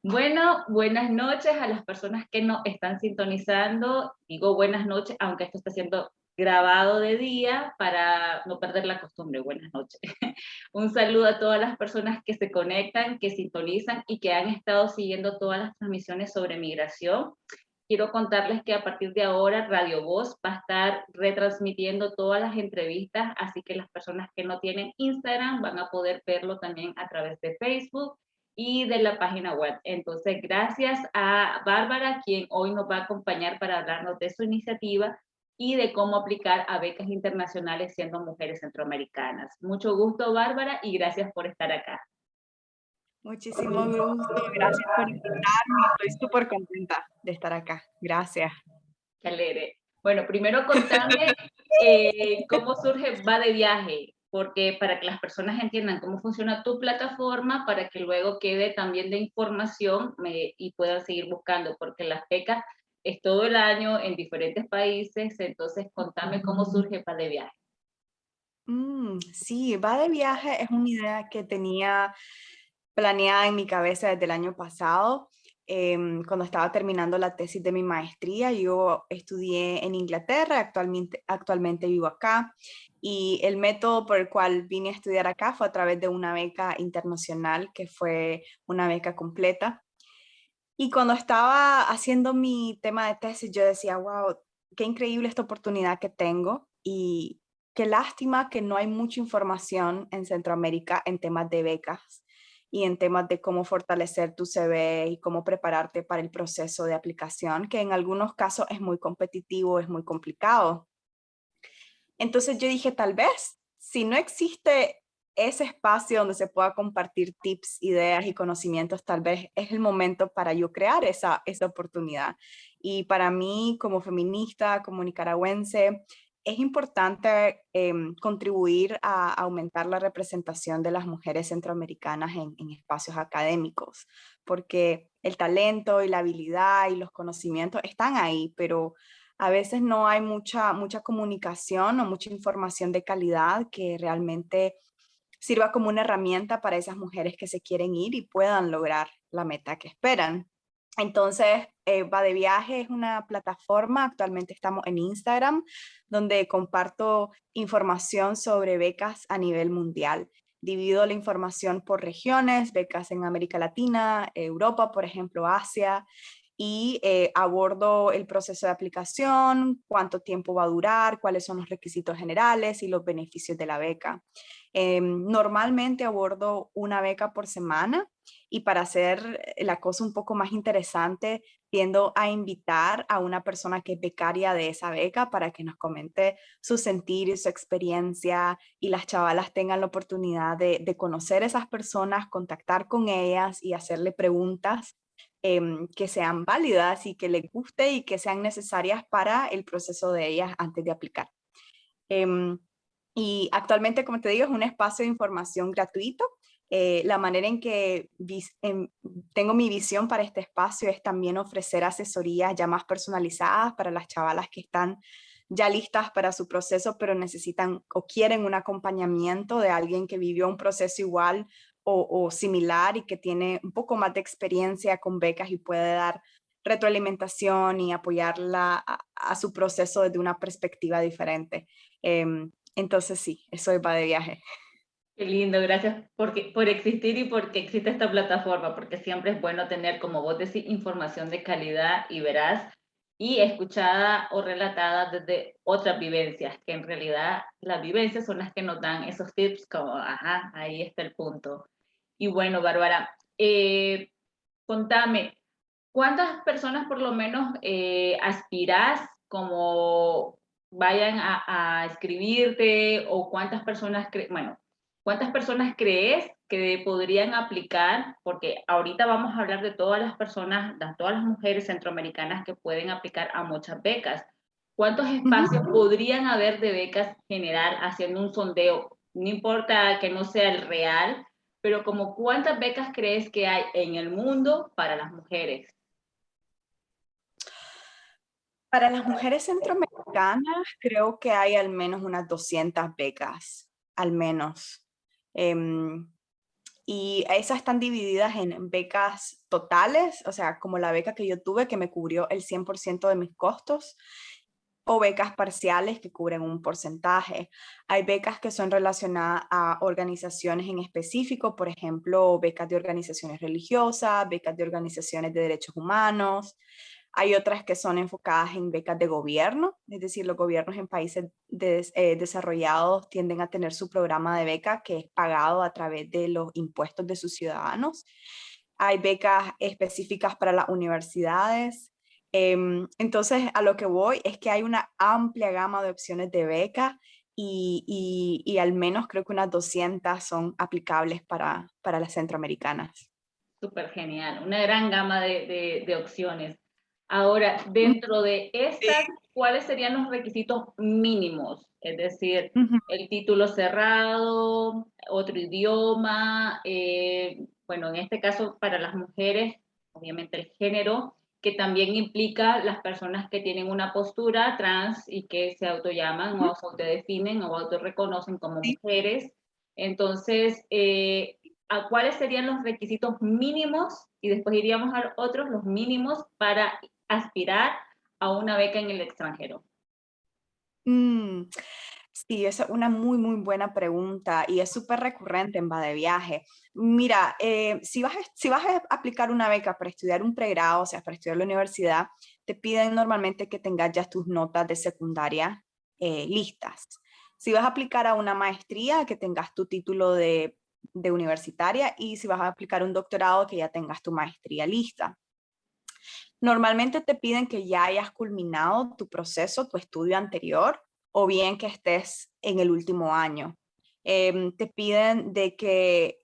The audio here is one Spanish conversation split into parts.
Bueno, buenas noches a las personas que nos están sintonizando. Digo buenas noches, aunque esto está siendo grabado de día para no perder la costumbre. Buenas noches. Un saludo a todas las personas que se conectan, que sintonizan y que han estado siguiendo todas las transmisiones sobre migración. Quiero contarles que a partir de ahora Radio Voz va a estar retransmitiendo todas las entrevistas, así que las personas que no tienen Instagram van a poder verlo también a través de Facebook y de la página web. Entonces, gracias a Bárbara, quien hoy nos va a acompañar para hablarnos de su iniciativa y de cómo aplicar a becas internacionales siendo mujeres centroamericanas. Mucho gusto, Bárbara, y gracias por estar acá. Muchísimo gusto, gracias por invitarme, estoy súper contenta de estar acá, gracias. Qué alegre. Bueno, primero contame cómo surge Va de Viaje, porque para que las personas entiendan cómo funciona tu plataforma, para que luego quede también de información y puedan seguir buscando, porque las becas es todo el año en diferentes países, entonces contame cómo surge Va de Viaje. Sí, Va de Viaje es una idea que tenía planeada en mi cabeza desde el año pasado. Cuando estaba terminando la tesis de mi maestría, yo estudié en Inglaterra, actualmente vivo acá, y el método por el cual vine a estudiar acá fue a través de una beca internacional, que fue una beca completa. Y cuando estaba haciendo mi tema de tesis, yo decía, wow, qué increíble esta oportunidad que tengo y qué lástima que no hay mucha información en Centroamérica en temas de becas y en temas de cómo fortalecer tu CV y cómo prepararte para el proceso de aplicación, que en algunos casos es muy competitivo, es muy complicado. Entonces yo dije, tal vez, si no existe ese espacio donde se pueda compartir tips, ideas y conocimientos, tal vez es el momento para yo crear esa oportunidad. Y para mí, como feminista, como nicaragüense, es importante contribuir a aumentar la representación de las mujeres centroamericanas en espacios académicos, porque el talento y la habilidad y los conocimientos están ahí, pero a veces no hay mucha comunicación o mucha información de calidad que realmente sirva como una herramienta para esas mujeres que se quieren ir y puedan lograr la meta que esperan. Entonces, Va de Viaje es una plataforma, actualmente estamos en Instagram, donde comparto información sobre becas a nivel mundial. Divido la información por regiones, becas en América Latina, Europa, por ejemplo, Asia, y abordo el proceso de aplicación, cuánto tiempo va a durar, cuáles son los requisitos generales y los beneficios de la beca. Normalmente abordo una beca por semana y para hacer la cosa un poco más interesante, tiendo a invitar a una persona que es becaria de esa beca para que nos comente su sentir y su experiencia y las chavalas tengan la oportunidad de conocer a esas personas, contactar con ellas y hacerle preguntas que sean válidas y que les guste y que sean necesarias para el proceso de ellas antes de aplicar. Em, y actualmente, como te digo, es un espacio de información gratuito. La manera en que tengo mi visión para este espacio es también ofrecer asesorías ya más personalizadas para las chavalas que están ya listas para su proceso, pero necesitan o quieren un acompañamiento de alguien que vivió un proceso igual o similar y que tiene un poco más de experiencia con becas y puede dar retroalimentación y apoyarla a su proceso desde una perspectiva diferente. Entonces sí, eso Va de Viaje. Qué lindo, gracias por existir y porque existe esta plataforma, porque siempre es bueno tener, como vos decís, información de calidad y veraz y escuchada o relatada desde otras vivencias, que en realidad las vivencias son las que nos dan esos tips como, ajá, ahí está el punto. Y bueno, Bárbara, contame, ¿cuántas personas por lo menos aspirás como vayan a escribirte o cuántas personas, bueno, cuántas personas crees que podrían aplicar? Porque ahorita vamos a hablar de todas las personas, de todas las mujeres centroamericanas que pueden aplicar a muchas becas. ¿Cuántos espacios podrían haber de becas general haciendo un sondeo? No importa que no sea el real, pero como cuántas becas crees que hay en el mundo para las mujeres. Para las mujeres centroamericanas, creo que hay al menos unas 200 becas, al menos. Em, y esas están divididas en becas totales, o sea, como la beca que yo tuve que me cubrió el 100% de mis costos, o becas parciales que cubren un porcentaje. Hay becas que son relacionadas a organizaciones en específico, por ejemplo, becas de organizaciones religiosas, becas de organizaciones de derechos humanos. Hay otras que son enfocadas en becas de gobierno, es decir, los gobiernos en países desarrollados tienden a tener su programa de beca que es pagado a través de los impuestos de sus ciudadanos. Hay becas específicas para las universidades. Entonces, a lo que voy es que hay una amplia gama de opciones de beca y al menos creo que unas 200 son aplicables para las centroamericanas. Súper genial, una gran gama de opciones. Ahora, dentro de Sí. estas, ¿cuáles serían los requisitos mínimos? Es decir, Ujú. el título cerrado, otro idioma, bueno, en este caso para las mujeres, obviamente el género, que también implica las personas que tienen una postura trans y que se autollaman o se autodefinen o autorreconocen como Sí. mujeres. Entonces, a cuáles serían los requisitos mínimos y después iríamos a otros, los mínimos para aspirar a una beca en el extranjero. Mm, sí, esa es una muy, muy buena pregunta y es súper recurrente en Va de Viaje. Mira, si vas a aplicar una beca para estudiar un pregrado, o sea, para estudiar en la universidad, te piden normalmente que tengas ya tus notas de secundaria listas. Si vas a aplicar a una maestría, que tengas tu título de universitaria, y si vas a aplicar un doctorado, que ya tengas tu maestría lista. Normalmente te piden que ya hayas culminado tu proceso, tu estudio anterior, o bien que estés en el último año. Te piden de que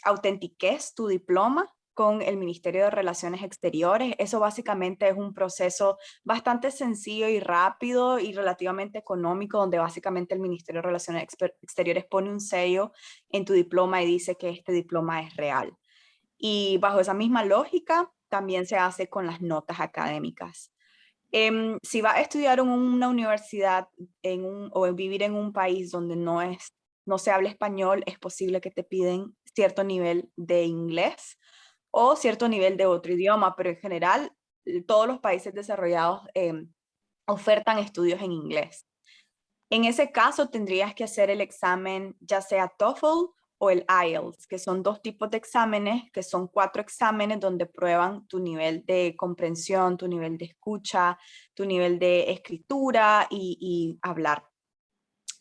autentiques tu diploma con el Ministerio de Relaciones Exteriores. Eso básicamente es un proceso bastante sencillo y rápido y relativamente económico, donde básicamente el Ministerio de Relaciones Exteriores pone un sello en tu diploma y dice que este diploma es real. Y bajo esa misma lógica, también se hace con las notas académicas. Si vas a estudiar en una universidad o vivir en un país donde no se habla español, es posible que te piden cierto nivel de inglés o cierto nivel de otro idioma, pero en general todos los países desarrollados ofertan estudios en inglés. En ese caso, tendrías que hacer el examen, ya sea TOEFL o el IELTS, que son dos tipos de exámenes, que son 4 exámenes donde prueban tu nivel de comprensión, tu nivel de escucha, tu nivel de escritura y hablar.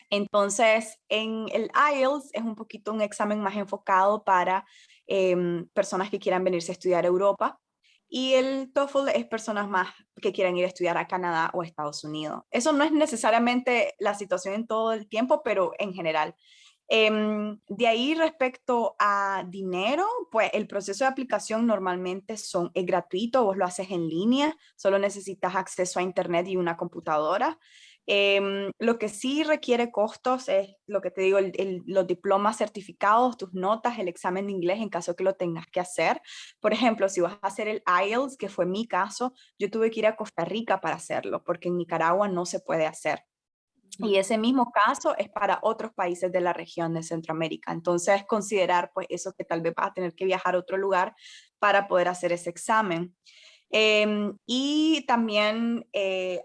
Entonces, en el IELTS es un poquito un examen más enfocado para personas que quieran venirse a estudiar a Europa. Y el TOEFL es personas más que quieran ir a estudiar a Canadá o a Estados Unidos. Eso no es necesariamente la situación en todo el tiempo, pero en general. De ahí respecto a dinero, pues el proceso de aplicación normalmente es gratuito, vos lo haces en línea, solo necesitas acceso a internet y una computadora. Lo que sí requiere costos es lo que te digo, los diplomas certificados, tus notas, el examen de inglés en caso que lo tengas que hacer. Por ejemplo, si vas a hacer el IELTS, que fue mi caso, yo tuve que ir a Costa Rica para hacerlo, porque en Nicaragua no se puede hacer. Y ese mismo caso es para otros países de la región de Centroamérica. Entonces, considerar pues eso, que tal vez vas a tener que viajar a otro lugar para poder hacer ese examen. Y también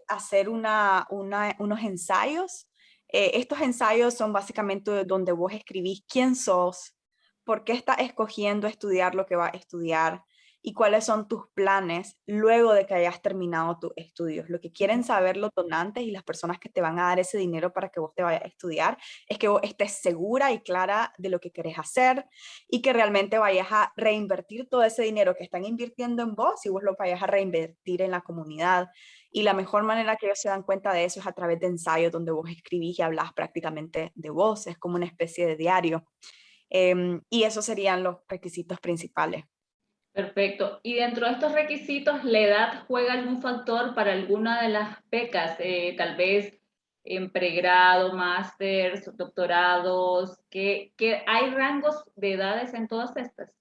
hacer unos ensayos. Estos ensayos son básicamente donde vos escribís quién sos, por qué estás escogiendo estudiar lo que vas a estudiar y cuáles son tus planes luego de que hayas terminado tus estudios. Lo que quieren saber los donantes y las personas que te van a dar ese dinero para que vos te vayas a estudiar es que vos estés segura y clara de lo que querés hacer y que realmente vayas a reinvertir todo ese dinero que están invirtiendo en vos y vos lo vayas a reinvertir en la comunidad. Y la mejor manera que ellos se dan cuenta de eso es a través de ensayos donde vos escribís y hablas prácticamente de vos, es como una especie de diario. Y esos serían los requisitos principales. Perfecto. Y dentro de estos requisitos, ¿la edad juega algún factor para alguna de las becas? Tal vez en pregrado, máster, doctorados, que hay rangos de edades en todas estas.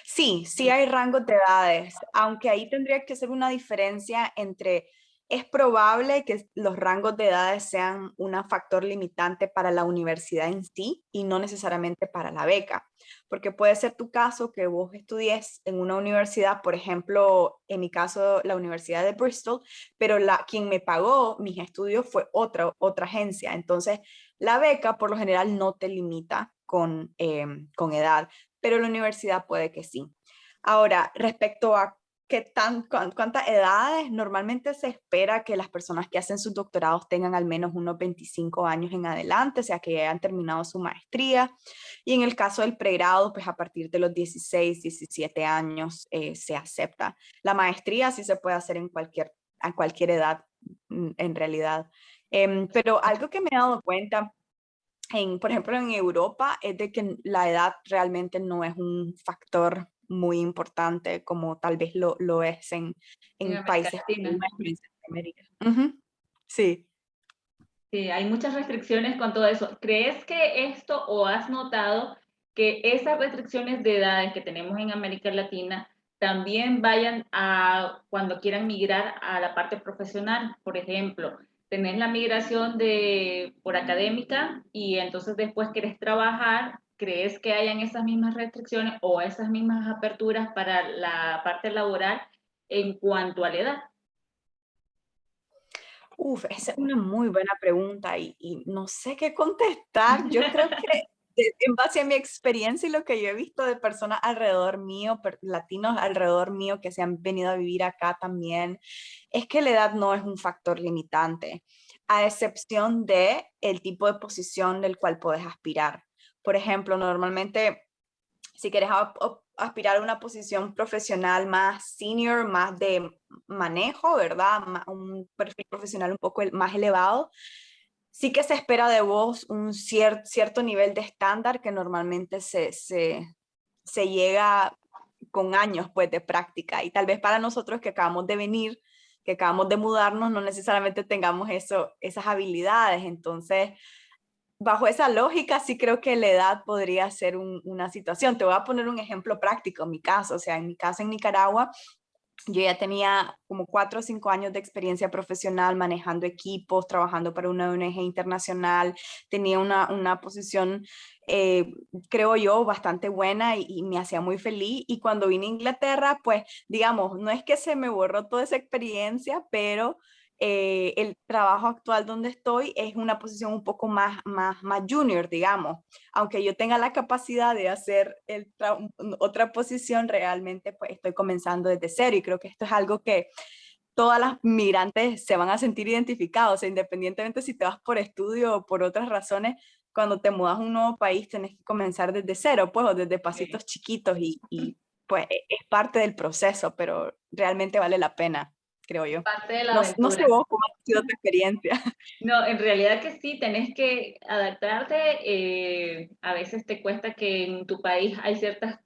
Sí, sí hay rangos de edades, aunque ahí tendría que ser una diferencia entre Es probable que los rangos de edades sean un factor limitante para la universidad en sí y no necesariamente para la beca, porque puede ser tu caso que vos estudies en una universidad, por ejemplo, en mi caso, la Universidad de Bristol, pero quien me pagó mis estudios fue otra agencia. Entonces, la beca por lo general no te limita con edad, pero la universidad puede que sí. Ahora, respecto a cuántas edades, normalmente se espera que las personas que hacen sus doctorados tengan al menos unos 25 años en adelante, o sea, que ya hayan terminado su maestría. Y en el caso del pregrado, pues a partir de los 16, 17 años se acepta. La maestría sí se puede hacer a cualquier edad, en realidad. Pero algo que me he dado cuenta por ejemplo, en Europa es de que la edad realmente no es un factor muy importante como tal vez lo es En en América países como Latina. en Centroamérica. Ujú. Sí. Sí, hay muchas restricciones con todo eso. ¿Crees que esto o has notado que esas restricciones de edades que tenemos en América Latina también vayan a cuando quieran migrar a la parte profesional? Por ejemplo, tenés la migración por académica y entonces después querés trabajar, ¿crees que hayan esas mismas restricciones o esas mismas aperturas para la parte laboral en cuanto a la edad? Uf, esa es una muy buena pregunta y no sé qué contestar. Yo creo que en base a mi experiencia y lo que yo he visto de personas alrededor mío, latinos alrededor mío que se han venido a vivir acá también, es que la edad no es un factor limitante, a excepción de el tipo de posición del cual puedes aspirar. Por ejemplo, normalmente si quieres aspirar a una posición profesional más senior, más de manejo, ¿verdad? Un perfil profesional un poco más elevado, sí que se espera de vos un cierto nivel de estándar que normalmente se llega con años pues de práctica y tal vez para nosotros que acabamos de venir, que acabamos de mudarnos, no necesariamente tengamos esas habilidades. Entonces, bajo esa lógica, sí creo que la edad podría ser una situación. Te voy a poner un ejemplo práctico en mi caso. O sea, en mi caso en Nicaragua, yo ya tenía como 4 o 5 años de experiencia profesional manejando equipos, trabajando para una ONG internacional. Tenía una posición, eh, creo yo, bastante buena y me hacía muy feliz. Y cuando vine a Inglaterra, pues, digamos, no es que se me borró toda esa experiencia, pero el trabajo actual donde estoy es una posición un poco más junior, digamos. Aunque yo tenga la capacidad de hacer otra posición, realmente pues estoy comenzando desde cero y creo que esto es algo que todas las migrantes se van a sentir identificados, o sea, independientemente si te vas por estudio o por otras razones, cuando te mudas a un nuevo país tenés que comenzar desde cero, pues, o desde pasitos chiquitos pues es parte del proceso, pero realmente vale la pena, creo yo. Parte de la No sé aventura. vos cómo ha sido tu experiencia. No, en realidad que sí, tenés que adaptarte. A veces te cuesta que en tu país hay ciertas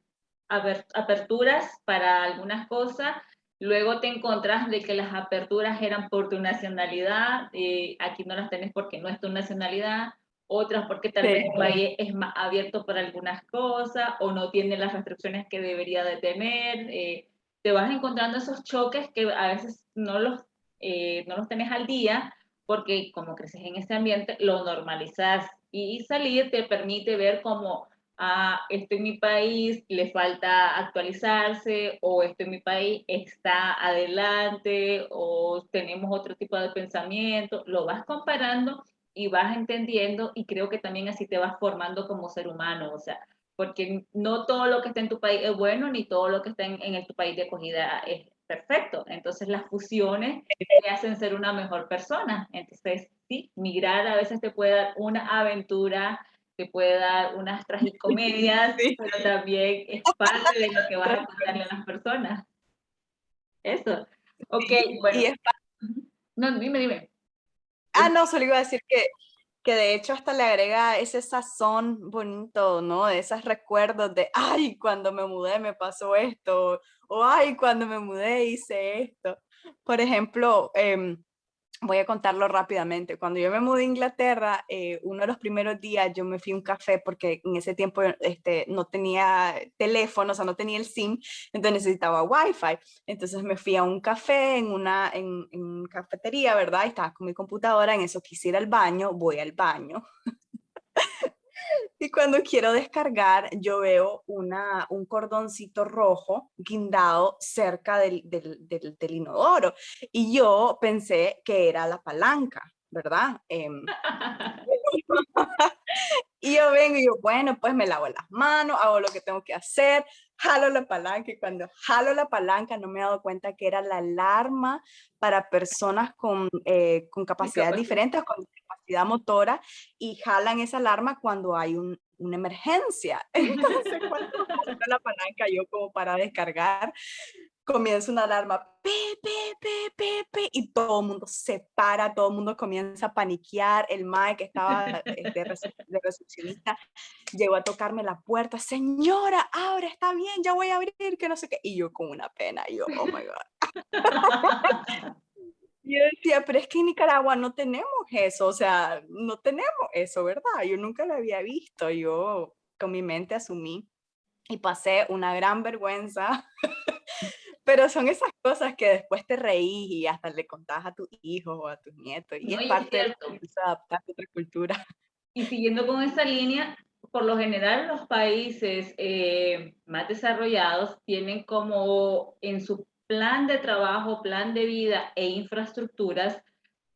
aperturas para algunas cosas. Luego te encontrás de que las aperturas eran por tu nacionalidad. Aquí no las tenés porque no es tu nacionalidad. Otras porque tal vez Sí. el país es más abierto para algunas cosas o no tiene las restricciones que debería de tener. Te vas encontrando esos choques que a veces no los tenés al día porque como creces en ese ambiente, lo normalizas y salir te permite ver como, esto en mi país le falta actualizarse o esto en mi país está adelante o tenemos otro tipo de pensamiento, lo vas comparando y vas entendiendo y creo que también así te vas formando como ser humano, o sea, porque no todo lo que está en tu país es bueno, ni todo lo que está en tu país de acogida es perfecto. Entonces las fusiones te hacen ser una mejor persona. Entonces, sí, migrar a veces te puede dar una aventura, te puede dar unas tragicomedias, Sí. pero también es parte de lo que vas a contarle a las personas. Eso. Ok, Sí, bueno. y es No, dime. no, solo iba a decir que de hecho hasta le agrega ese sazón bonito, ¿no? De esos recuerdos de, ay, cuando me mudé me pasó esto, o ay, cuando me mudé hice esto. Por ejemplo, Voy a contarlo rápidamente. Cuando yo me mudé a Inglaterra, uno de los primeros días yo me fui a un café porque en ese tiempo no tenía teléfono, o sea, no tenía el SIM, entonces necesitaba Wi-Fi. Entonces me fui a un café en cafetería, ¿verdad? Y estaba con mi computadora, en eso quise ir al baño, voy al baño. Y cuando quiero descargar, yo veo un cordoncito rojo guindado cerca del inodoro. Y yo pensé que era la palanca, ¿verdad? Y yo vengo y yo, bueno, pues me lavo las manos, hago lo que tengo que hacer, jalo la palanca y cuando jalo la palanca no me he dado cuenta que era la alarma para personas con capacidades Discapacidad. diferentes, con capacidad motora y jalan esa alarma cuando hay una emergencia. Entonces, cuando jalo la palanca yo como para descargar, comienza una alarma, pe, pe, pe, pe, pe, y todo el mundo se para, todo el mundo comienza a paniquear. El mae que estaba de recepcionista llegó a tocarme la puerta, señora, abre, está bien, ya voy a abrir, que no sé qué. Y yo con una pena, yo, oh my God. Yo decía, pero es que en Nicaragua no tenemos eso, o sea, no tenemos eso, ¿verdad? Yo nunca lo había visto, yo con mi mente asumí y pasé una gran vergüenza. Pero son esas cosas que después te reís y hasta le contás a tus hijos o a tus nietos, y No, es y es parte del cierto. proceso de adaptarte a otra cultura. Y siguiendo con esa línea, por lo general los países más desarrollados tienen como en su plan de trabajo, plan de vida e infraestructuras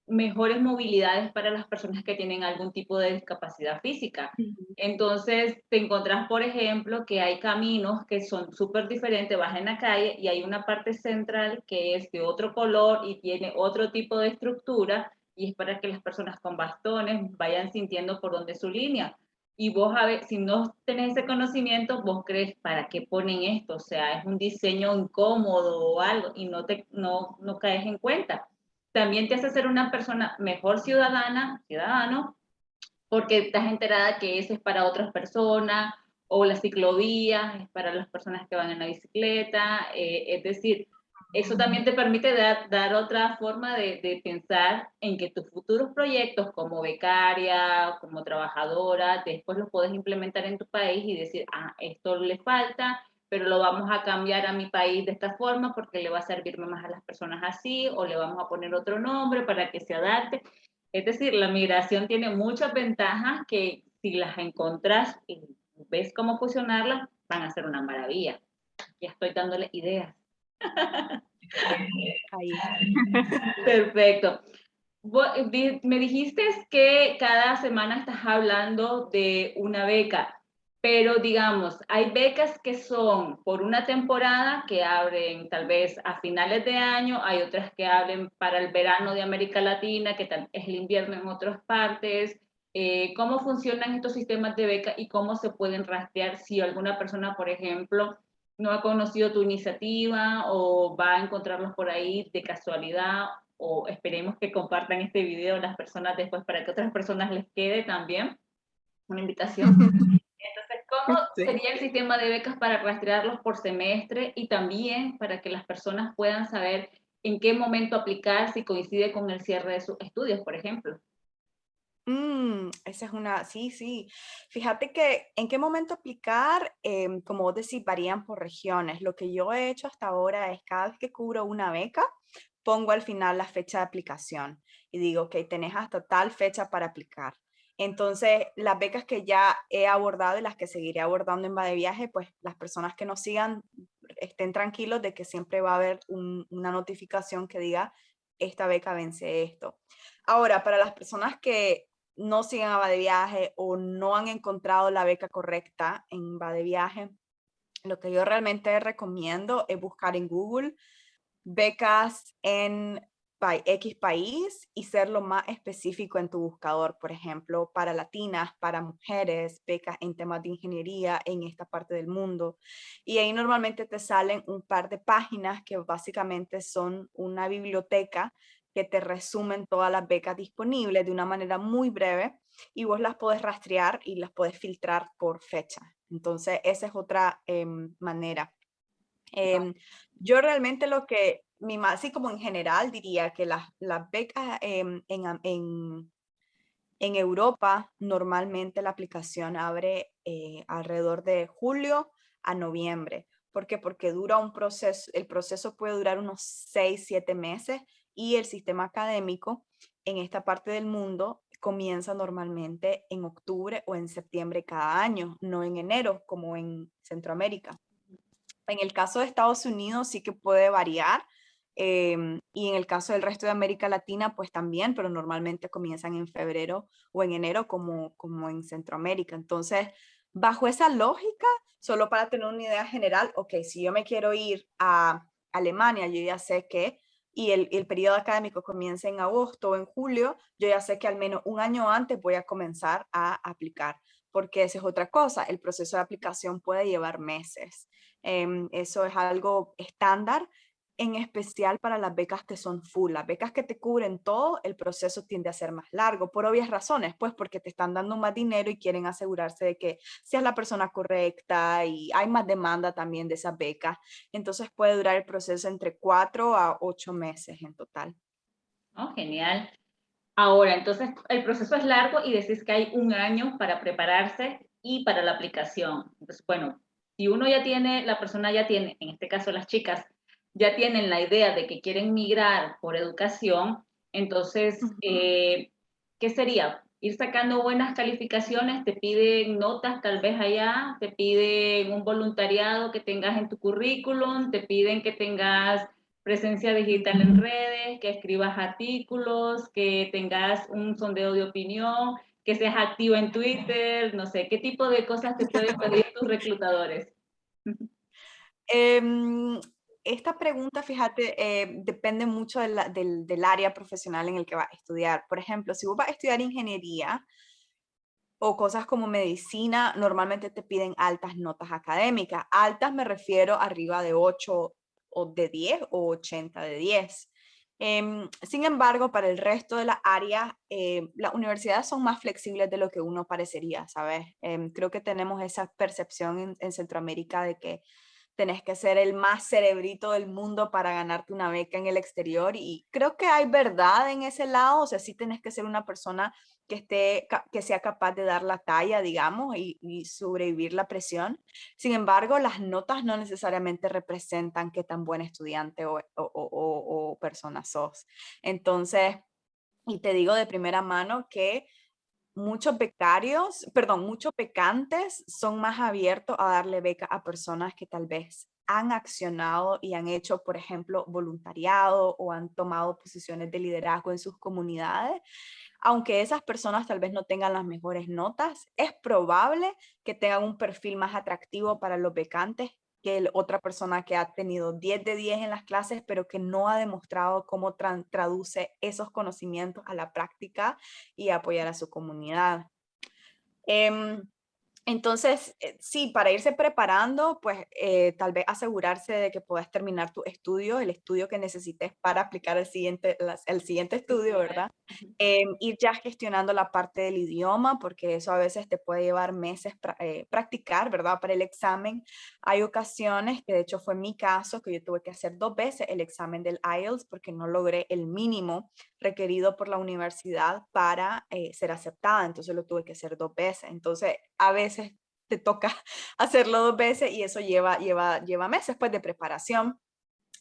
mejores movilidades para las personas que tienen algún tipo de discapacidad física. Ujú. Entonces, te encontrás, por ejemplo, que hay caminos que son súper diferentes, vas en la calle y hay una parte central que es de otro color y tiene otro tipo de estructura y es para que las personas con bastones vayan sintiendo por dónde es su línea. Y vos, a ver, si no tenés ese conocimiento, vos crees, ¿para qué ponen esto? O sea, es un diseño incómodo o algo y no caes en cuenta. También te hace ser una persona mejor ciudadano, porque estás enterada que eso es para otras personas, o la ciclovía es para las personas que van en la bicicleta, es decir, eso también te permite dar otra forma de pensar en que tus futuros proyectos como becaria, como trabajadora, después los puedes implementar en tu país y decir, ah, esto le falta, pero lo vamos a cambiar a mi país de esta forma porque le va a servirme más a las personas así, o le vamos a poner otro nombre para que se adapte. Es decir, la migración tiene muchas ventajas que si las encontrás y ves cómo fusionarlas, van a ser una maravilla. Ya estoy dándole ideas. Ahí. Perfecto. Me dijiste que cada semana estás hablando de una beca, pero digamos, hay becas que son por una temporada que abren tal vez a finales de año, hay otras que abren para el verano de América Latina, que tal es el invierno en otras partes. ¿Cómo funcionan estos sistemas de beca y cómo se pueden rastrear si alguna persona, por ejemplo, no ha conocido tu iniciativa o va a encontrarlos por ahí de casualidad, o esperemos que compartan este video las personas después para que otras personas les quede también una invitación? Entonces, ¿cómo Sí. sería el sistema de becas para rastrearlos por semestre y también para que las personas puedan saber en qué momento aplicar si coincide con el cierre de sus estudios, por ejemplo? Esa es una, sí, sí. Fíjate que en qué momento aplicar, como vos decís, varían por regiones. Lo que yo he hecho hasta ahora es cada vez que cubro una beca, pongo al final la fecha de aplicación y digo, ok, tenés hasta tal fecha para aplicar. Entonces, las becas que ya he abordado y las que seguiré abordando en Va de Viaje, pues las personas que nos sigan estén tranquilos de que siempre va a haber una notificación que diga, esta beca vence esto. Ahora, para las personas que no siguen a Va de Viaje o no han encontrado la beca correcta en Va de Viaje, lo que yo realmente recomiendo es buscar en Google becas en X país y ser lo más específico en tu buscador. Por ejemplo, para latinas, para mujeres, becas en temas de ingeniería en esta parte del mundo. Y ahí normalmente te salen un par de páginas que básicamente son una biblioteca que te resumen todas las becas disponibles de una manera muy breve y vos las podés rastrear y las podés filtrar por fecha. Entonces, esa es otra manera. Em, yo realmente lo que así como en general diría que las becas en Europa, normalmente la aplicación abre alrededor de julio a noviembre. ¿Por qué? Porque dura un proceso, el proceso puede durar unos 6, 7 meses y el sistema académico en esta parte del mundo comienza normalmente en octubre o en septiembre cada año, no en enero como en Centroamérica. En el caso de Estados Unidos sí que puede variar, y en el caso del resto de América Latina pues también, pero normalmente comienzan en febrero o en enero como en Centroamérica. Entonces, bajo esa lógica, solo para tener una idea general, ok, si yo me quiero ir a Alemania, yo ya sé que, y el periodo académico comienza en agosto o en julio, yo ya sé que al menos un año antes voy a comenzar a aplicar, porque esa es otra cosa, el proceso de aplicación puede llevar meses. Eso es algo estándar, en especial para las becas que son full. Las becas que te cubren todo, el proceso tiende a ser más largo, por obvias razones, pues porque te están dando más dinero y quieren asegurarse de que seas la persona correcta y hay más demanda también de esas becas. Entonces puede durar el proceso entre 4 a 8 meses en total. Oh, genial. Ahora, entonces, el proceso es largo y decís que hay un año para prepararse y para la aplicación. Entonces, bueno, si uno ya tiene, la persona ya tiene, en este caso las chicas, ya tienen la idea de que quieren migrar por educación, entonces, Ujú. ¿qué sería? Ir sacando buenas calificaciones, te piden notas tal vez allá, te piden un voluntariado que tengas en tu currículum, te piden que tengas presencia digital en redes, que escribas artículos, que tengas un sondeo de opinión, que seas activo en Twitter, no sé, ¿qué tipo de cosas te pueden pedir tus reclutadores? Em, Esta pregunta, fíjate, depende mucho del área profesional en el que vas a estudiar. Por ejemplo, si vos vas a estudiar ingeniería o cosas como medicina, normalmente te piden altas notas académicas. Altas me refiero arriba de 8 o de 10 o 80 de 10. Sin embargo, para el resto de las áreas, las universidades son más flexibles de lo que uno parecería, ¿sabes? Creo que tenemos esa percepción en Centroamérica de que tenés que ser el más cerebrito del mundo para ganarte una beca en el exterior y creo que hay verdad en ese lado, o sea, sí tenés que ser una persona que sea capaz de dar la talla, digamos, y sobrevivir la presión. Sin embargo, las notas no necesariamente representan qué tan buen estudiante o persona sos. Entonces, y te digo de primera mano que muchos becarios, perdón, muchos becantes son más abiertos a darle beca a personas que tal vez han accionado y han hecho, por ejemplo, voluntariado o han tomado posiciones de liderazgo en sus comunidades. Aunque esas personas tal vez no tengan las mejores notas, es probable que tengan un perfil más atractivo para los becantes que otra persona que ha tenido 10 de 10 en las clases, pero que no ha demostrado cómo traduce esos conocimientos a la práctica y apoyar a su comunidad. Em, entonces, sí, para irse preparando, pues tal vez asegurarse de que puedas terminar tu estudio, el estudio que necesites para aplicar el siguiente estudio, ¿verdad? Ir ya gestionando la parte del idioma, porque eso a veces te puede llevar meses practicar, ¿verdad? Para el examen. Hay ocasiones, que de hecho fue mi caso, que yo tuve que hacer 2 veces el examen del IELTS porque no logré el mínimo requerido por la universidad para ser aceptada, entonces lo tuve que hacer 2 veces. Entonces, a veces te toca hacerlo 2 veces y eso lleva meses pues, de preparación.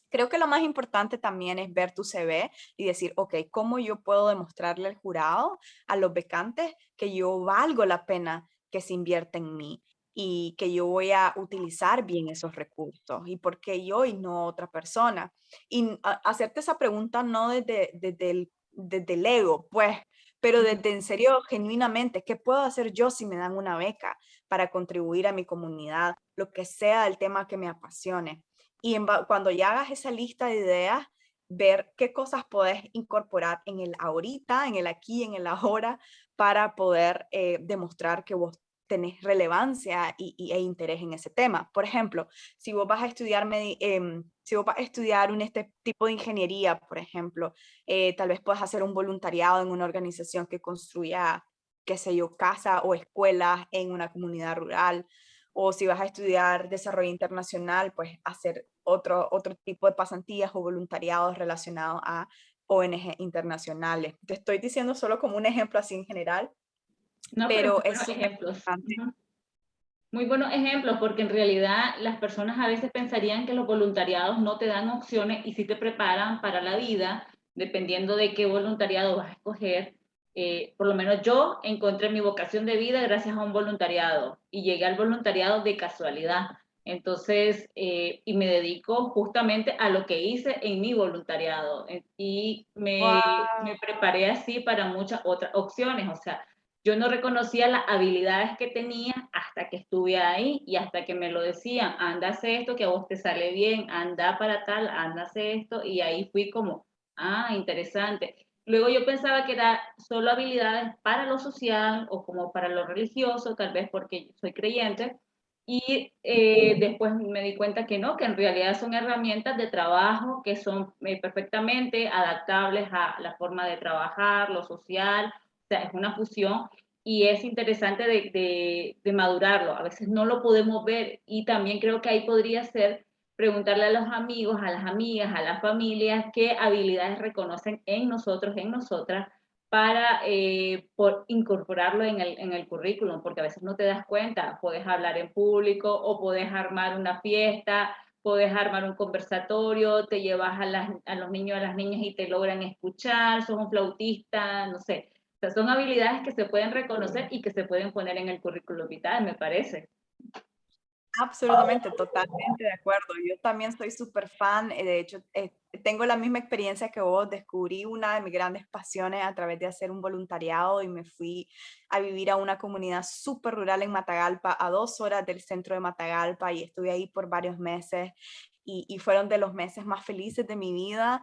Creo que lo más importante también es ver tu CV y decir, ok, ¿cómo yo puedo demostrarle al jurado, a los becantes, que yo valgo la pena que se invierta en mí y que yo voy a utilizar bien esos recursos? ¿Y por qué yo y no otra persona? Y hacerte esa pregunta no desde el ego, pues, pero desde en serio, genuinamente, ¿qué puedo hacer yo si me dan una beca para contribuir a mi comunidad? Lo que sea el tema que me apasione. Y cuando ya hagas esa lista de ideas, ver qué cosas puedes incorporar en el ahorita, en el aquí, en el ahora, para poder demostrar que vos tenés relevancia e interés en ese tema. Por ejemplo, si vos vas a estudiar, si vos vas a estudiar este tipo de ingeniería, por ejemplo, tal vez puedas hacer un voluntariado en una organización que construya, qué sé yo, casa o escuelas en una comunidad rural. O si vas a estudiar desarrollo internacional, pues hacer otro tipo de pasantías o voluntariados relacionados a ONG internacionales. Te estoy diciendo solo como un ejemplo así en general, No, pero muy pero es buenos súper ejemplos. importante. Ujú. Muy buenos ejemplos, porque en realidad las personas a veces pensarían que los voluntariados no te dan opciones y sí te preparan para la vida, dependiendo de qué voluntariado vas a escoger. Por lo menos yo encontré mi vocación de vida gracias a un voluntariado y llegué al voluntariado de casualidad. Entonces, y me dedico justamente a lo que hice en mi voluntariado y me Wow. preparé así para muchas otras opciones. O sea, yo no reconocía las habilidades que tenía hasta que estuve ahí y hasta que me lo decían, anda, hace esto que a vos te sale bien, anda para tal, anda, hace esto, y ahí fui como, ah, interesante. Luego yo pensaba que era solo habilidades para lo social o como para lo religioso, tal vez porque soy creyente, y después me di cuenta que no, que en realidad son herramientas de trabajo que son perfectamente adaptables a la forma de trabajar, lo social, o sea, es una fusión y es interesante de madurarlo. A veces no lo podemos ver y también creo que ahí podría ser preguntarle a los amigos, a las amigas, a las familias qué habilidades reconocen en nosotros, en nosotras, para por incorporarlo en el currículum, porque a veces no te das cuenta, puedes hablar en público o puedes armar una fiesta, puedes armar un conversatorio, te llevas a los niños, a las niñas y te logran escuchar, sos un flautista, no sé. O sea, son habilidades que se pueden reconocer y que se pueden poner en el currículum vital, me parece. Absolutamente, totalmente de acuerdo. Yo también soy súper fan, de hecho, tengo la misma experiencia que vos, descubrí una de mis grandes pasiones a través de hacer un voluntariado y me fui a vivir a una comunidad súper rural en Matagalpa, a 2 horas del centro de Matagalpa y estuve ahí por varios meses y fueron de los meses más felices de mi vida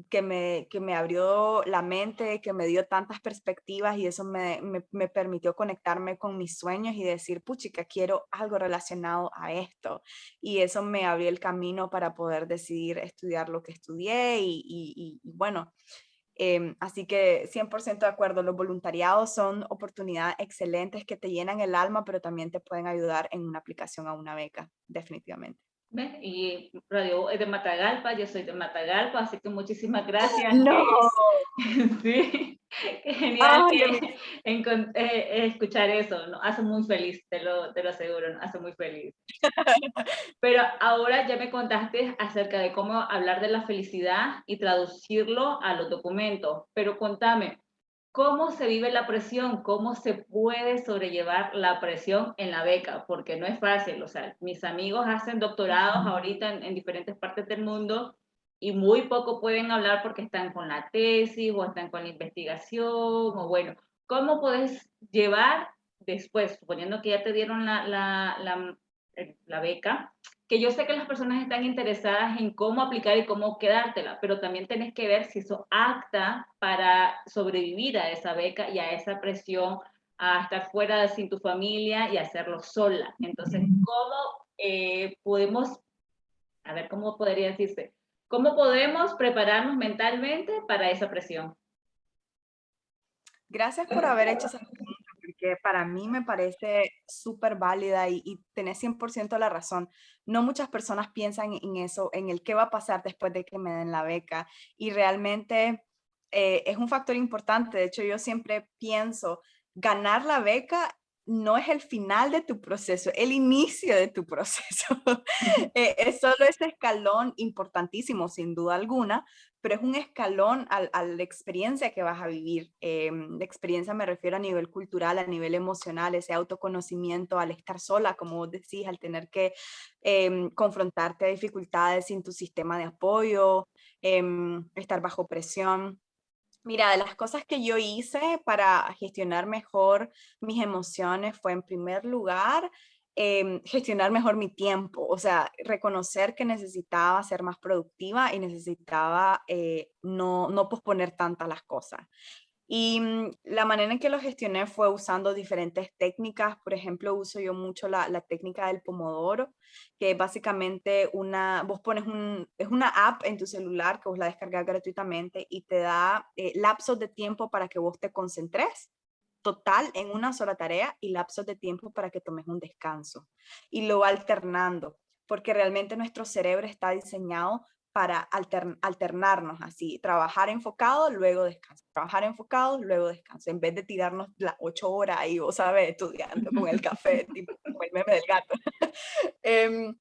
que me abrió la mente, que me dio tantas perspectivas y eso me permitió conectarme con mis sueños y decir, puchica, quiero algo relacionado a esto. Y eso me abrió el camino para poder decidir estudiar lo que estudié y bueno, así que 100% de acuerdo, los voluntariados son oportunidades excelentes que te llenan el alma, pero también te pueden ayudar en una aplicación a una beca, definitivamente. ¿Ves? Y Radio es de Matagalpa, yo soy de Matagalpa, así que muchísimas gracias. No. Sí, qué genial Ay, que escuchar eso, ¿no? Hace muy feliz, te lo aseguro, ¿no? Hace muy feliz. Pero ahora ya me contaste acerca de cómo hablar de la felicidad y traducirlo a los documentos, pero contame, ¿cómo se vive la presión? ¿Cómo se puede sobrellevar la presión en la beca? Porque no es fácil, o sea, mis amigos hacen doctorados ahorita en diferentes partes del mundo y muy poco pueden hablar porque están con la tesis o están con la investigación o bueno, ¿cómo puedes llevar después, suponiendo que ya te dieron la beca, que yo sé que las personas están interesadas en cómo aplicar y cómo quedártela, pero también tenés que ver si eso apta para sobrevivir a esa beca y a esa presión, a estar fuera sin tu familia y hacerlo sola. Entonces, ¿cómo podemos, a ver, cómo podría decirse, cómo podemos prepararnos mentalmente para esa presión? Gracias por haber hecho esa pregunta, porque para mí me parece súper válida y tenés 100% la razón. No muchas personas piensan en eso, en el qué va a pasar después de que me den la beca. Y realmente es un factor importante. De hecho, yo siempre pienso, ganar la beca no es el final de tu proceso, el inicio de tu proceso. Es solo ese escalón importantísimo, sin duda alguna, pero es un escalón a la experiencia que vas a vivir. De experiencia me refiero a nivel cultural, a nivel emocional, ese autoconocimiento, al estar sola, como vos decís, al tener que confrontarte a dificultades sin tu sistema de apoyo, estar bajo presión. Mira, de las cosas que yo hice para gestionar mejor mis emociones fue en primer lugar gestionar mejor mi tiempo, o sea, reconocer que necesitaba ser más productiva y necesitaba no posponer tantas las cosas. Y la manera en que lo gestioné fue usando diferentes técnicas. Por ejemplo, uso yo mucho la técnica del pomodoro, que es básicamente vos pones es una app en tu celular que vos la descargas gratuitamente y te da lapsos de tiempo para que vos te concentres total en una sola tarea y lapsos de tiempo para que tomes un descanso. Y lo va alternando. porque realmente nuestro cerebro está diseñado para alternarnos así, trabajar enfocado, luego descanso, trabajar enfocado, luego descanso, en vez de tirarnos las 8 horas ahí, vos sabes, estudiando con el café, tipo como el meme del gato. Em,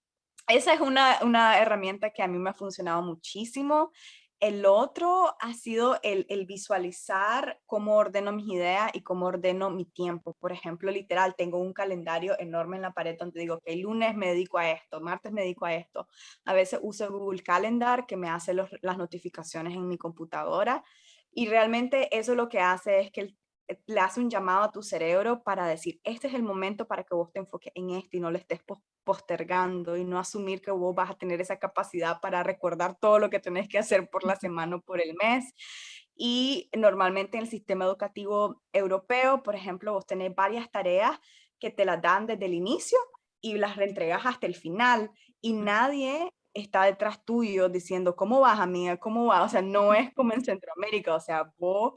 Esa es una herramienta que a mí me ha funcionado muchísimo. El otro ha sido el visualizar cómo ordeno mis ideas y cómo ordeno mi tiempo. Por ejemplo, literal, tengo un calendario enorme en la pared donde digo que el lunes me dedico a esto, martes me dedico a esto. A veces uso Google Calendar que me hace las notificaciones en mi computadora y realmente eso lo que hace es que le hace un llamado a tu cerebro para decir, este es el momento para que vos te enfoques en esto y no le estés postergando y no asumir que vos vas a tener esa capacidad para recordar todo lo que tenés que hacer por la semana o por el mes. Y normalmente en el sistema educativo europeo, por ejemplo, vos tenés varias tareas que te las dan desde el inicio y las reentregas hasta el final y nadie está detrás tuyo diciendo, ¿cómo vas, amiga? ¿Cómo vas? O sea, no es como en Centroamérica, o sea, vos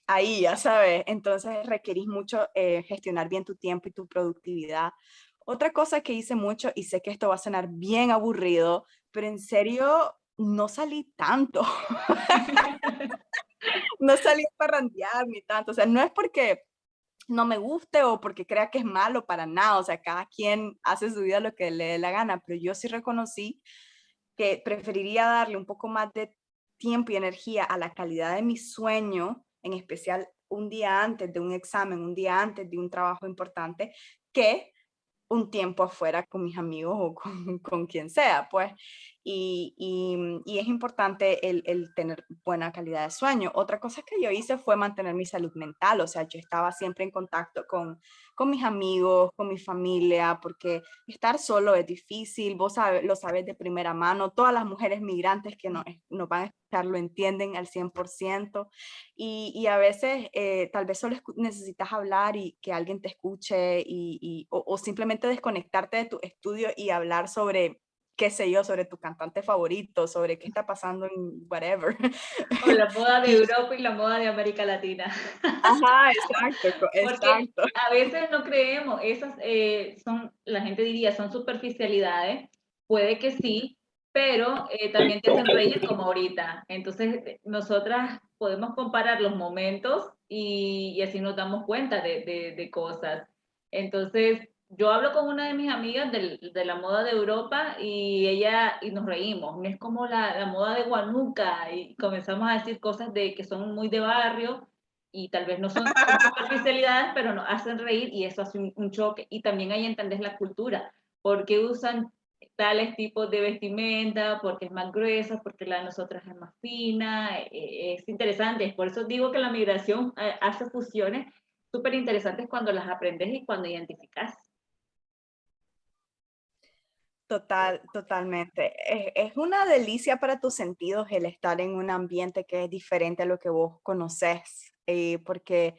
ahí, ya sabes, entonces requerís mucho gestionar bien tu tiempo y tu productividad. Otra cosa que hice mucho, y sé que esto va a sonar bien aburrido, pero en serio, no salí tanto, no salí a parrandear ni tanto, o sea, no es porque no me guste o porque crea que es malo para nada, o sea, cada quien hace su vida lo que le dé la gana, pero yo sí reconocí que preferiría darle un poco más de tiempo y energía a la calidad de mi sueño, en especial un día antes de un examen, un día antes de un trabajo importante, que un tiempo afuera con mis amigos o con quien sea, pues. Y es importante el tener buena calidad de sueño. Otra cosa que yo hice fue mantener mi salud mental, o sea, yo estaba siempre en contacto con mis amigos, con mi familia, porque estar solo es difícil, vos lo sabes de primera mano, todas las mujeres migrantes que nos van a escuchar lo entienden al 100%, y a veces tal vez solo necesitas hablar y que alguien te escuche o simplemente desconectarte de tu estudio y hablar sobre, qué sé yo, sobre tu cantante favorito, sobre qué está pasando en whatever. O la moda de Y, Europa y la moda de América Latina. ajá, exacto, Porque exacto. a veces no creemos, esas son, la gente diría, son superficialidades, puede que sí, pero también te hacen reír como ahorita. Entonces, nosotras podemos comparar los momentos y así nos damos cuenta de cosas. Entonces, yo hablo con una de mis amigas de la moda de Europa y nos reímos. No es como la moda de Guanuca y comenzamos a decir cosas que son muy de barrio y tal vez no son superficialidades, pero nos hacen reír y eso hace un choque. Y también ahí entendés la cultura, por qué usan tales tipos de vestimenta, porque es más gruesa, porque la de nosotras es más fina, es interesante. Por eso digo que la migración hace fusiones súper interesantes cuando las aprendes y cuando identificas. Totalmente. Es una delicia para tus sentidos el estar en un ambiente que es diferente a lo que vos conoces, porque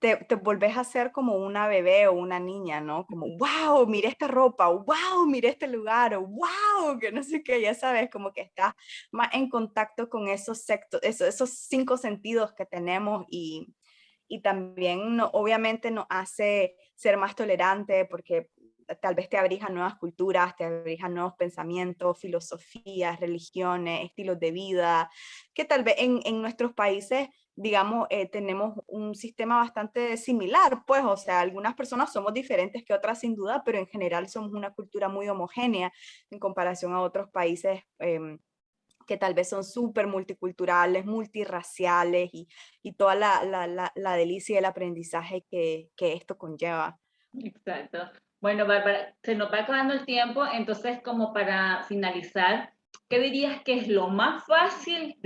te volvés a ser como una bebé o una niña, ¿no? Como, wow, mira esta ropa, wow, mira este lugar, o wow, que no sé qué, ya sabes, como que estás más en contacto con esos 5 sentidos que tenemos y también obviamente nos hace ser más tolerante porque tal vez te abrís a nuevas culturas, te abrís a nuevos pensamientos, filosofías, religiones, estilos de vida, que tal vez en nuestros países, digamos, tenemos un sistema bastante similar, pues, o sea, algunas personas somos diferentes que otras sin duda, pero en general somos una cultura muy homogénea en comparación a otros países. Que tal vez son súper multiculturales, multirraciales y toda la delicia y el aprendizaje que esto conlleva. Exacto. Bueno, Bárbara, se nos va acabando el tiempo, entonces como para finalizar, ¿qué dirías que es lo más fácil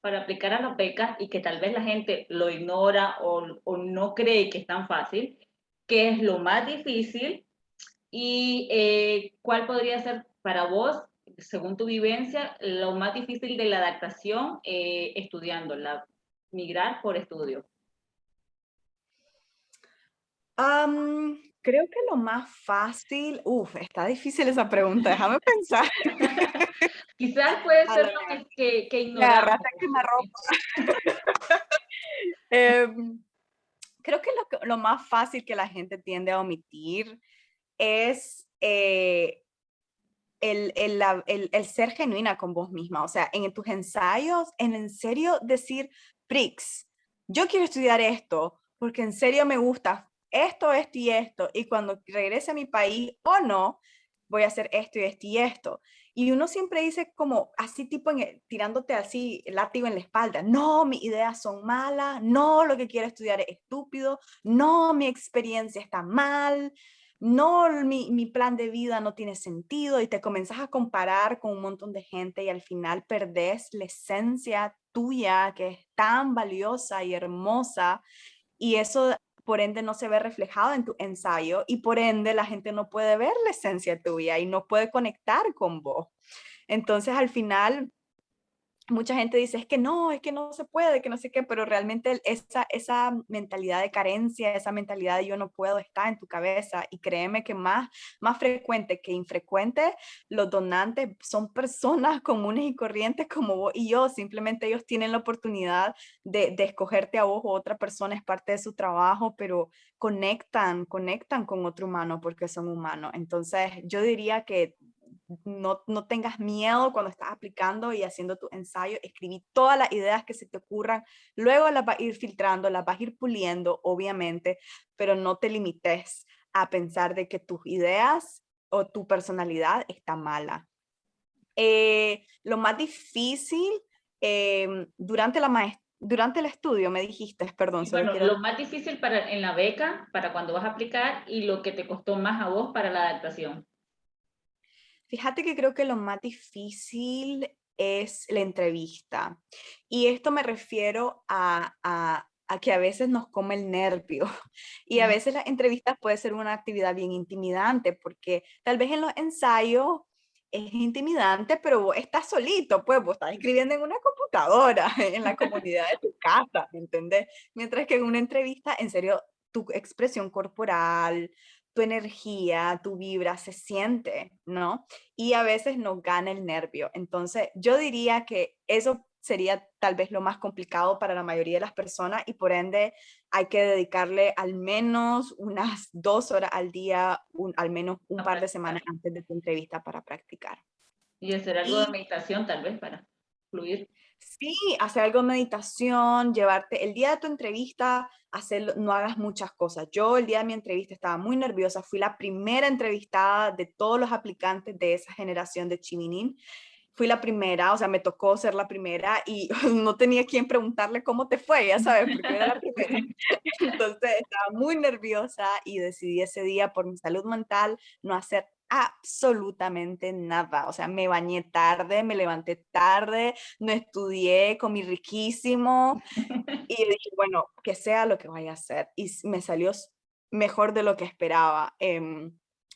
para aplicar a las becas y que tal vez la gente lo ignora o no cree que es tan fácil? ¿Qué es lo más difícil? ¿Y cuál podría ser para vos, según tu vivencia, lo más difícil de la adaptación estudiando, migrar por estudio? Creo que lo más fácil, está difícil esa pregunta, déjame pensar. Quizás puede A ser la- lo que Me ignoramos. agarraste a quemarropa. Em, Creo que lo más fácil que la gente tiende a omitir es el ser genuina con vos misma, o sea, en tus ensayos, en serio decir, Prix, yo quiero estudiar esto, porque en serio me gusta esto y esto, y cuando regrese a mi país o no, voy a hacer esto y esto y esto. Y uno siempre dice como así tipo tirándote así látigo en la espalda, no, mis ideas son malas, no, lo que quiero estudiar es estúpido, no, mi experiencia está mal, no, mi plan de vida no tiene sentido, y te comenzás a comparar con un montón de gente y al final perdés la esencia tuya que es tan valiosa y hermosa, y eso por ende no se ve reflejado en tu ensayo y por ende la gente no puede ver la esencia tuya y no puede conectar con vos. Entonces al final mucha gente dice, es que no se puede, que no sé qué, pero realmente esa mentalidad de carencia, esa mentalidad de yo no puedo está en tu cabeza, y créeme que más frecuente que infrecuente, los donantes son personas comunes y corrientes como vos y yo, simplemente ellos tienen la oportunidad de escogerte a vos o otra persona, es parte de su trabajo, pero conectan con otro humano porque son humanos. Entonces yo diría que no tengas miedo cuando estás aplicando y haciendo tu ensayo. Escribí todas las ideas que se te ocurran, luego las vas a ir filtrando, las vas a ir puliendo, obviamente, pero no te limites a pensar de que tus ideas o tu personalidad está mala. Lo más difícil durante el estudio, me dijiste, perdón, Y solo bueno, quiero... lo más difícil en la beca, para cuando vas a aplicar, y lo que te costó más a vos para la adaptación. Fíjate que creo que lo más difícil es la entrevista. Y esto me refiero a que a veces nos come el nervio. Y a veces las entrevistas puede ser una actividad bien intimidante, porque tal vez en los ensayos es intimidante, pero vos estás solito, pues vos estás escribiendo en una computadora, en la comunidad de tu casa, ¿me entendés? Mientras que en una entrevista, en serio, tu expresión corporal, tu energía, tu vibra se siente, ¿no? Y a veces nos gana el nervio. Entonces, yo diría que eso sería tal vez lo más complicado para la mayoría de las personas, y por ende hay que dedicarle al menos unas 2 horas al día, al menos un A par de semanas practicar. antes de tu entrevista para practicar. Y hacer algo de Y meditación tal vez para fluir. sí, hacer algo de meditación, llevarte el día de tu entrevista, no hagas muchas cosas. Yo el día de mi entrevista estaba muy nerviosa, fui la primera entrevistada de todos los aplicantes de esa generación de Chiminin. Fui la primera, o sea, me tocó ser la primera y no tenía quien preguntarle cómo te fue, ya sabes, porque era la primera. Sí. Entonces estaba muy nerviosa y decidí ese día por mi salud mental no hacer absolutamente nada. O sea, me bañé tarde, me levanté tarde, no estudié, comí riquísimo y dije, bueno, que sea lo que vaya a hacer. Y me salió mejor de lo que esperaba,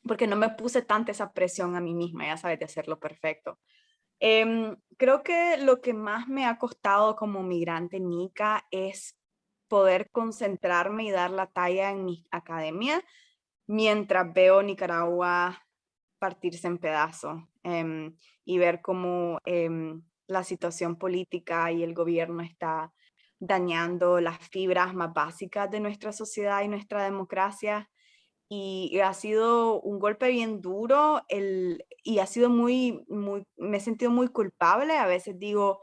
porque no me puse tanta esa presión a mí misma, ya sabes, de hacerlo perfecto. Creo que lo que más me ha costado como migrante nica es poder concentrarme y dar la talla en mi academia mientras veo Nicaragua partirse en pedazos, y ver cómo la situación política y el gobierno está dañando las fibras más básicas de nuestra sociedad y nuestra democracia. Y ha sido un golpe bien duro y ha sido me he sentido muy culpable. A veces digo,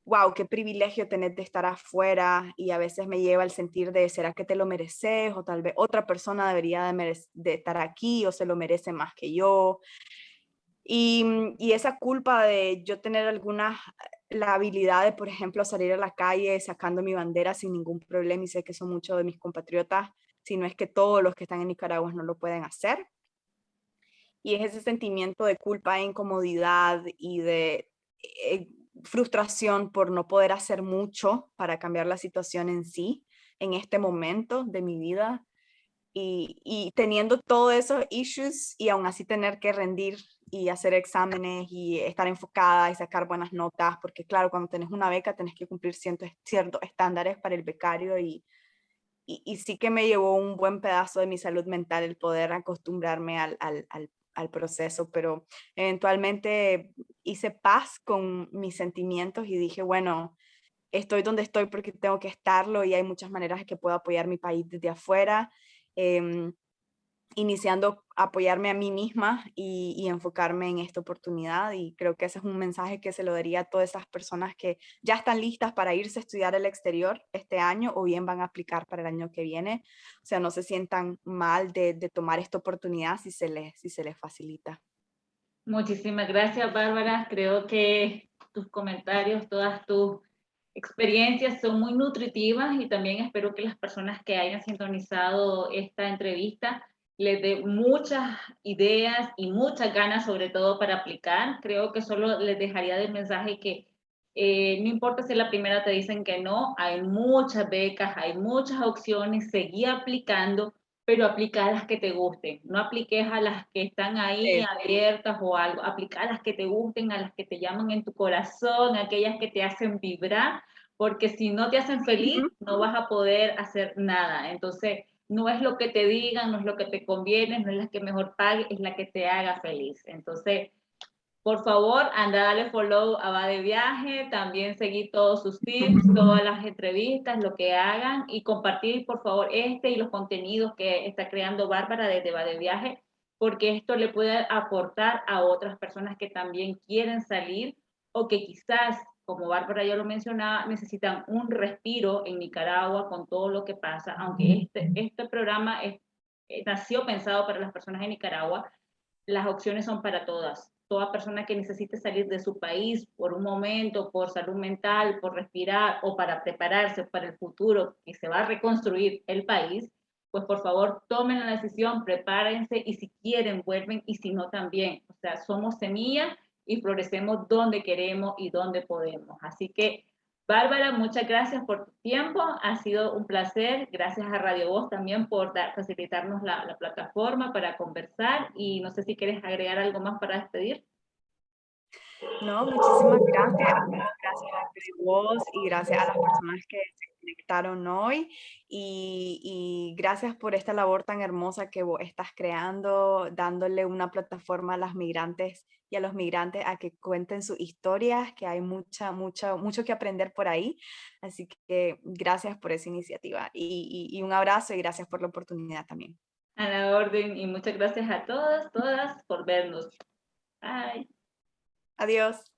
wow, qué privilegio tener de estar afuera, y a veces me lleva al sentir de, ¿será que te lo mereces? O tal vez otra persona debería de estar aquí o se lo merece más que yo. Y esa culpa de yo tener la habilidad de, por ejemplo, salir a la calle sacando mi bandera sin ningún problema, y sé que son muchos de mis compatriotas, si no es que todos los que están en Nicaragua no lo pueden hacer. Y es ese sentimiento de culpa e incomodidad y de eh, frustración por no poder hacer mucho para cambiar la situación en sí, en este momento de mi vida, y teniendo todos esos issues y aún así tener que rendir y hacer exámenes y estar enfocada y sacar buenas notas, porque claro, cuando tenés una beca tenés que cumplir ciertos estándares para el becario, y sí que me llevó un buen pedazo de mi salud mental el poder acostumbrarme al proceso, pero eventualmente hice paz con mis sentimientos y dije, bueno, estoy donde estoy porque tengo que estarlo, y hay muchas maneras en que puedo apoyar mi país desde afuera. Em, iniciando a apoyarme a mí misma y enfocarme en esta oportunidad. Y creo que ese es un mensaje que se lo daría a todas esas personas que ya están listas para irse a estudiar al exterior este año o bien van a aplicar para el año que viene. O sea, no se sientan mal de tomar esta oportunidad si se les facilita. Muchísimas gracias, Bárbara. Creo que tus comentarios, todas tus experiencias son muy nutritivas y también espero que las personas que hayan sintonizado esta entrevista les dé muchas ideas y muchas ganas, sobre todo para aplicar. Creo que solo les dejaría del mensaje que no importa si la primera te dicen que no, hay muchas becas, hay muchas opciones, seguí aplicando, pero aplica a las que te gusten. No apliques a las que están ahí Sí. abiertas o algo, aplica a las que te gusten, a las que te llaman en tu corazón, aquellas que te hacen vibrar, porque si no te hacen feliz, Ujú. no vas a poder hacer nada. Entonces, no es lo que te digan, no es lo que te conviene, no es la que mejor pague, es la que te haga feliz. Entonces, por favor, anda a darle follow a Va de Viaje, también seguir todos sus tips, todas las entrevistas, lo que hagan y compartir, por favor, este y los contenidos que está creando Bárbara desde Va de Viaje, porque esto le puede aportar a otras personas que también quieren salir o que quizás, como Bárbara ya lo mencionaba, necesitan un respiro en Nicaragua con todo lo que pasa, aunque este programa nació pensado para las personas de Nicaragua, las opciones son para todas. Toda persona que necesite salir de su país por un momento, por salud mental, por respirar o para prepararse para el futuro que se va a reconstruir el país, pues por favor tomen la decisión, prepárense y si quieren vuelven y si no también. O sea, somos semilla y florecemos donde queremos y donde podemos. Así que Bárbara, muchas gracias por tu tiempo, ha sido un placer. Gracias a Radio Voz también por facilitarnos la plataforma para conversar y no sé si quieres agregar algo más para despedir. No, muchísimas gracias. Gracias a vos y gracias a las personas que se conectaron hoy. Y gracias por esta labor tan hermosa que vos estás creando, dándole una plataforma a las migrantes y a los migrantes a que cuenten sus historias, que hay mucho que aprender por ahí. Así que gracias por esa iniciativa y un abrazo y gracias por la oportunidad también. A la orden y muchas gracias a todas por vernos. Bye. Adiós.